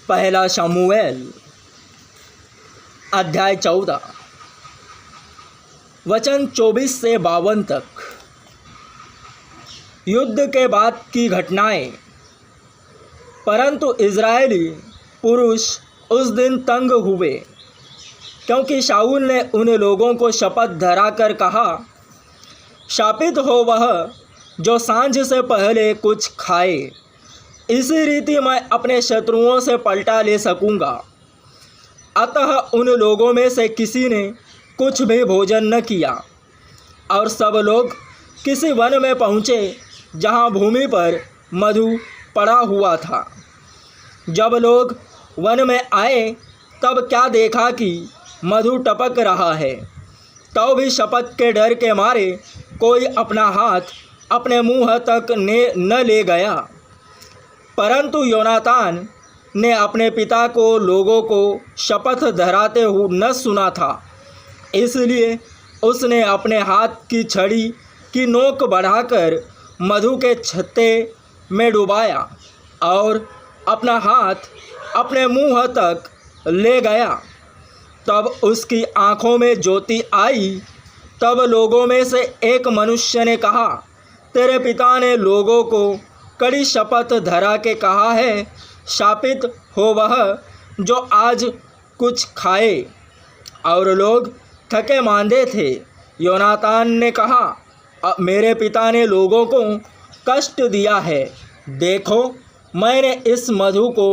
पहला शमूएल अध्याय 14 वचन 24 से 52 तक। युद्ध के बाद की घटनाएं। परंतु इज़राइली पुरुष उस दिन तंग हुए, क्योंकि शाऊल ने उन लोगों को शपथ धराकर कहा, शापित हो वह जो सांझ से पहले कुछ खाए, इसी रीति मैं अपने शत्रुओं से पलटा ले सकूँगा। अतः उन लोगों में से किसी ने कुछ भी भोजन न किया, और सब लोग किसी वन में पहुँचे जहाँ भूमि पर मधु पड़ा हुआ था। जब लोग वन में आए तब क्या देखा कि मधु टपक रहा है, तो भी शपथ के डर के मारे कोई अपना हाथ अपने मुँह तक न ले गया। परंतु योनातान ने अपने पिता को लोगों को शपथ धराते हुए न सुना था, इसलिए उसने अपने हाथ की छड़ी की नोक बढ़ाकर मधु के छत्ते में डुबाया और अपना हाथ अपने मुंह तक ले गया। तब उसकी आँखों में ज्योति आई। तब लोगों में से एक मनुष्य ने कहा, तेरे पिता ने लोगों को कड़ी शपथ धरा के कहा है, शापित हो वह जो आज कुछ खाए। और लोग थके मांदे थे। योनातान ने कहा, मेरे पिता ने लोगों को कष्ट दिया है। देखो, मैंने इस मधु को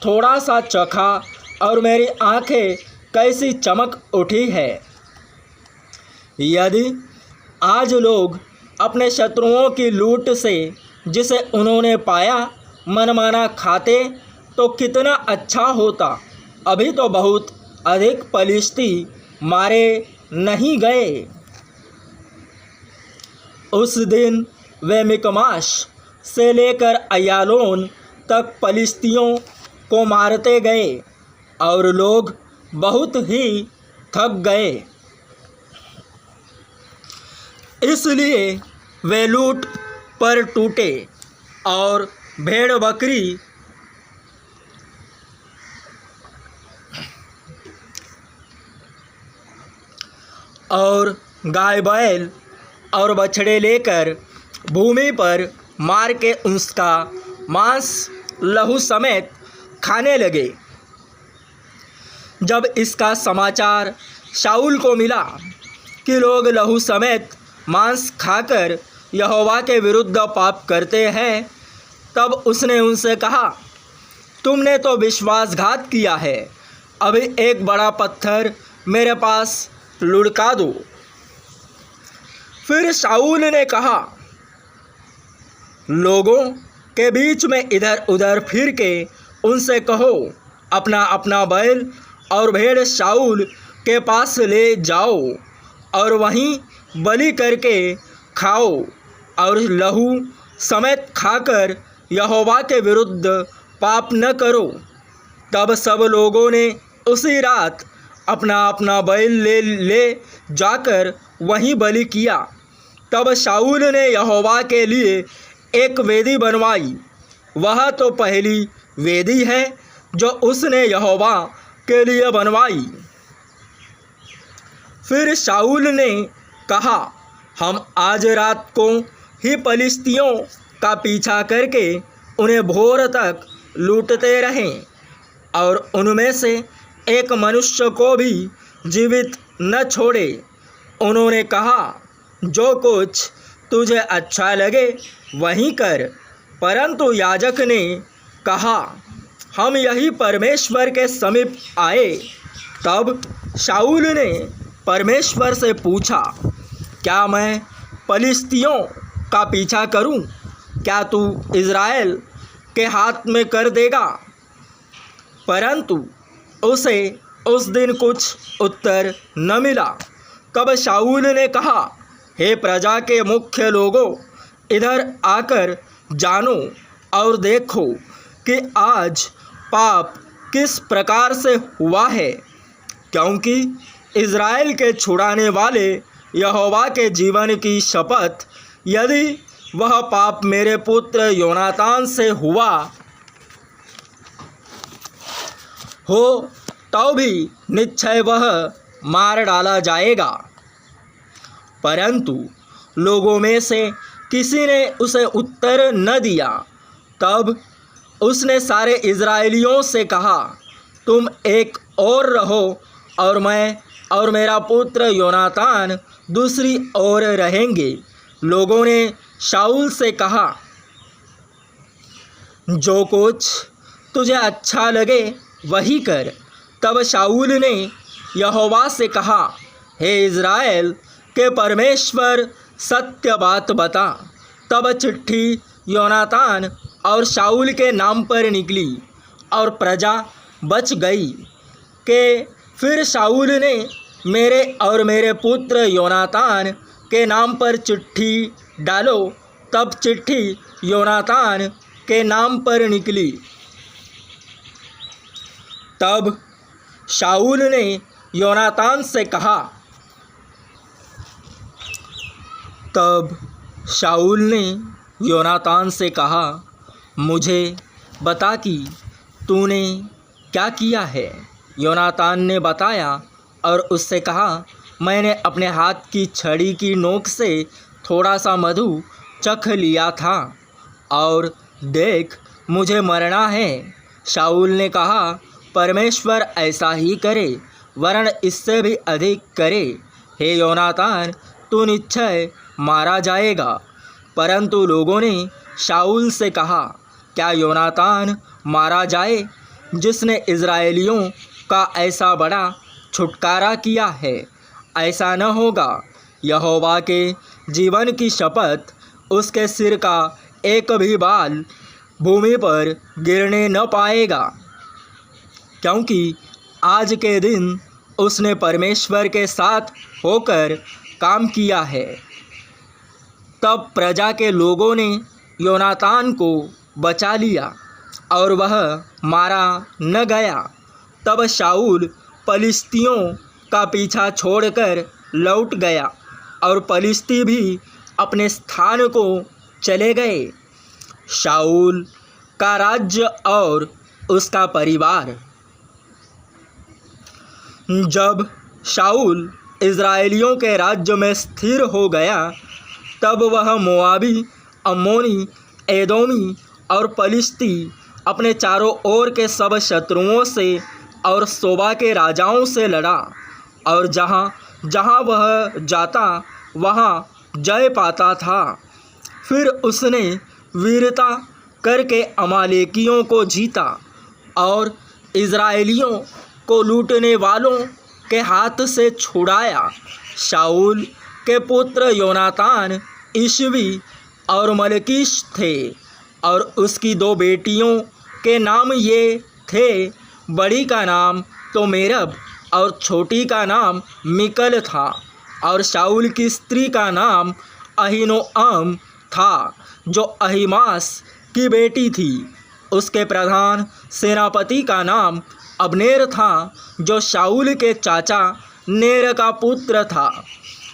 थोड़ा सा चखा और मेरी आंखें कैसी चमक उठी है। यदि आज लोग अपने शत्रुओं की लूट से जिसे उन्होंने पाया मनमाना खाते तो कितना अच्छा होता। अभी तो बहुत अधिक पलिश्ती मारे नहीं गए। उस दिन वे मिकमाश से लेकर अय्यालोन तक पलिश्तियों को मारते गए और लोग बहुत ही थक गए। इसलिए वे लूट पर टूटे और भेड़ बकरी और गाय बैल और बछड़े लेकर भूमि पर मार के उसका मांस लहू समेत खाने लगे। जब इसका समाचार शाऊल को मिला कि लोग लहू समेत मांस खाकर यहोवा के विरुद्ध पाप करते हैं, तब उसने उनसे कहा, तुमने तो विश्वासघात किया है। अभी एक बड़ा पत्थर मेरे पास लुढ़का दो। फिर शाऊल ने कहा, लोगों के बीच में इधर उधर फिर के उनसे कहो, अपना अपना बैल और भेड़ शाऊल के पास ले जाओ और वहीं बलि करके खाओ और लहू समेत खाकर यहोवा के विरुद्ध पाप न करो। तब सब लोगों ने उसी रात अपना अपना बैल ले जाकर वहीं बलि किया। तब शाऊल ने यहोवा के लिए एक वेदी बनवाई। वह तो पहली वेदी है जो उसने यहोवा के लिए बनवाई। फिर शाऊल ने कहा, हम आज रात को ही पलिश्तियों का पीछा करके उन्हें भोर तक लूटते रहें और उनमें से एक मनुष्य को भी जीवित न छोड़े। उन्होंने कहा, जो कुछ तुझे अच्छा लगे वही कर। परंतु याजक ने कहा, हम यही परमेश्वर के समीप आए। तब शाऊल ने परमेश्वर से पूछा, क्या मैं पलिश्तियों का पीछा करूं? क्या तू इज़राइल के हाथ में कर देगा? परंतु उसे उस दिन कुछ उत्तर न मिला। तब शाऊल ने कहा, हे प्रजा के मुख्य लोगों, इधर आकर जानो और देखो कि आज पाप किस प्रकार से हुआ है, क्योंकि इज़राइल के छुड़ाने वाले यहोवा के जीवन की शपथ, यदि वह पाप मेरे पुत्र योनातान से हुआ हो तो भी निश्चय वह मार डाला जाएगा। परंतु लोगों में से किसी ने उसे उत्तर न दिया। तब उसने सारे इज़राइलियों से कहा, तुम एक ओर रहो और मैं और मेरा पुत्र योनातान दूसरी ओर रहेंगे। लोगों ने शाऊल से कहा, जो कुछ तुझे अच्छा लगे वही कर। तब शाऊल ने यहोवा से कहा, हे इज़राइल के परमेश्वर, सत्य बात बता। तब चिट्ठी योनातान और शाऊल के नाम पर निकली और प्रजा बच गई कि फिर शाऊल ने मेरे और मेरे पुत्र योनातान के नाम पर चिट्ठी डालो। तब चिट्ठी योनातान के नाम पर निकली। तब शाऊल ने योनातान से कहा, मुझे बता कि तूने क्या किया है। योनातान ने बताया और उससे कहा, मैंने अपने हाथ की छड़ी की नोक से थोड़ा सा मधु चख लिया था और देख, मुझे मरना है। शाऊल ने कहा, परमेश्वर ऐसा ही करे, वरन इससे भी अधिक करे। हे योनातान, तू निश्चय मारा जाएगा। परंतु लोगों ने शाऊल से कहा, क्या योनातान मारा जाए जिसने इज़राइलियों का ऐसा बड़ा छुटकारा किया है? ऐसा न होगा। यहोवा के जीवन की शपथ, उसके सिर का एक भी बाल भूमि पर गिरने न पाएगा, क्योंकि आज के दिन उसने परमेश्वर के साथ होकर काम किया है। तब प्रजा के लोगों ने योनातान को बचा लिया और वह मारा न गया। तब शाऊल पलिश्तियों का पीछा छोड़कर लौट गया और पलिश्ती भी अपने स्थान को चले गए। शाऊल का राज्य और उसका परिवार। जब शाऊल इज़राइलियों के राज्य में स्थिर हो गया, तब वह मोआबी, अम्मोनी, एदोमी और पलिश्ती अपने चारों ओर के सब शत्रुओं से और सोबा के राजाओं से लड़ा, और जहाँ जहाँ वह जाता वहाँ जय पाता था। फिर उसने वीरता करके अमालेकियों को जीता और इज़राइलियों को लूटने वालों के हाथ से छुड़ाया। शाऊल के पुत्र योनातान इश्वी और मलकीश थे, और उसकी दो बेटियों के नाम ये थे, बड़ी का नाम तो मेरब और छोटी का नाम मिकल था। और शाऊल की स्त्री का नाम अहीनोअम था, जो अहीमास की बेटी थी। उसके प्रधान सेनापति का नाम अब्नेर था, जो शाऊल के चाचा नेर का पुत्र था।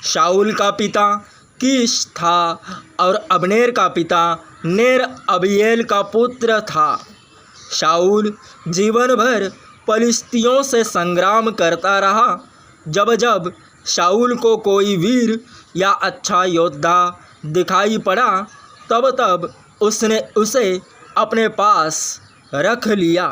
शाऊल का पिता कीश था और अब्नेर का पिता नेर अबीएल का पुत्र था। शाऊल जीवन भर पलिश्तियों से संग्राम करता रहा। जब जब शाऊल को कोई वीर या अच्छा योद्धा दिखाई पड़ा, तब तब उसने उसे अपने पास रख लिया।